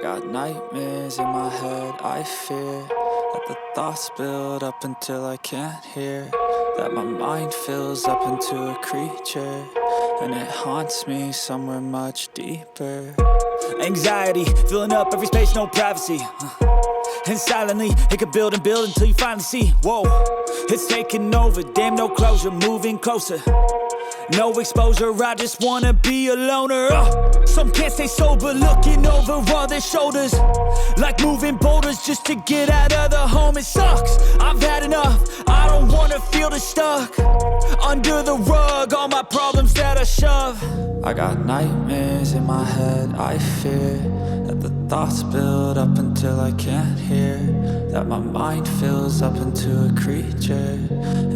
got nightmares in my head, I fear that the thoughts build up until I can't hear, that my mind fills up into a creature, and it haunts me somewhere much deeper. Anxiety, filling up every space, no privacy. And silently, it could build and build until you finally see, whoa, it's taking over, damn no closure, moving closer. No exposure, I just wanna be a loner. Some can't stay sober, looking over all their shoulders, like moving boulders just to get out of the home. It sucks, I've had enough, I don't wanna feel the stuck under the rug, all my problems that I shove. I got nightmares in my head, I fear that the thoughts build up until I can't hear, that my mind fills up into a creature,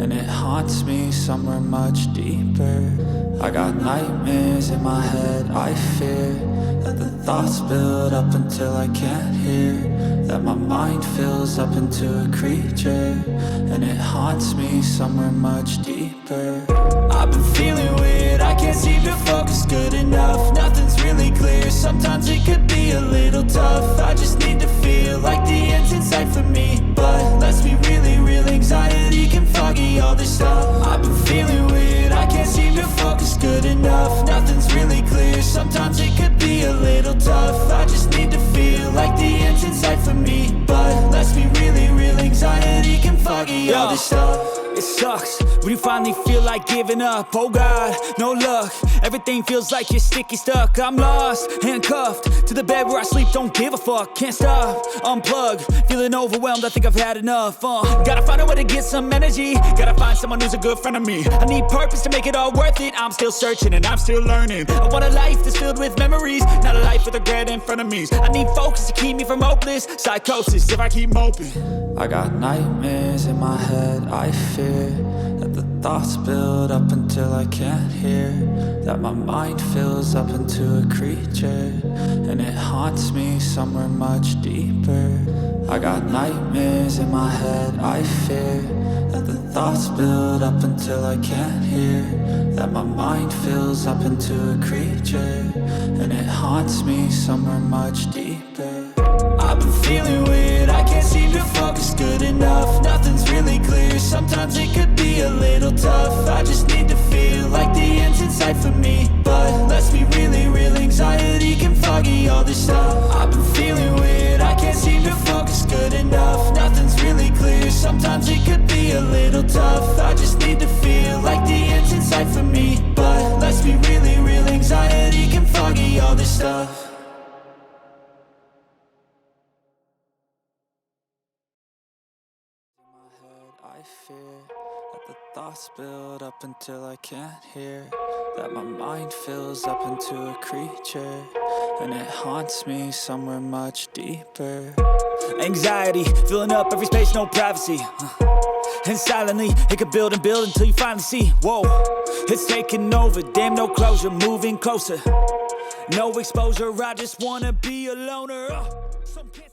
and it haunts me somewhere much deeper. I got nightmares in my head, I fear that the thoughts build up until I can't hear, that my mind fills up into a creature, and it haunts me somewhere much deeper. I've been feeling weird, I can't seem to focus good enough, nothing's really clear, sometimes it could be a little tough. I just need to feel like the end's in sight for me, but let's be really real, anxiety can foggy all this stuff. I've been feeling weird, I can't seem to focus good enough, nothing's really clear, sometimes it could be a little tough. I just need to feel like the end's in sight for me, but let's be really real, anxiety can foggy all this stuff. It sucks when you finally feel like giving up. Oh God, no luck, everything feels like you're sticky stuck. I'm lost, handcuffed to the bed where I sleep, don't give a fuck. Can't stop, unplug, feeling overwhelmed, I think I've had enough. Gotta find a way to get some energy, gotta find someone who's a good friend of me. I need purpose to make it all worth it, I'm still searching and I'm still learning. I want a life that's filled with memories, not a life with regret and frenemies. I need focus to keep me from hopeless psychosis if I keep moping. I got nightmares in my head, I fear that the thoughts build up until I can't hear, that my mind fills up into a creature, and it haunts me somewhere much deeper. I got nightmares in my head, I fear that the thoughts build up until I can't hear, that my mind fills up into a creature, and it haunts me somewhere much deeper. I've been feeling weird, I can't seem to focus good enough, nothing's really clear, sometimes it could be a little tough. I just need to feel like the end's in sight for me, but let's be really real, anxiety can foggy all this stuff. I've been feeling weird, I can't seem to focus good enough, nothing's really clear, sometimes it could be a little tough. I just need to feel like the end's in sight for me, but let's be really real, anxiety can foggy all this stuff. I fear that the thoughts build up until I can't hear, that my mind fills up into a creature, and it haunts me somewhere much deeper. Anxiety, filling up every space, no privacy. And silently, it could build and build until you finally see, whoa, it's taking over, damn no closure, moving closer. No exposure, I just wanna be a loner. Some can't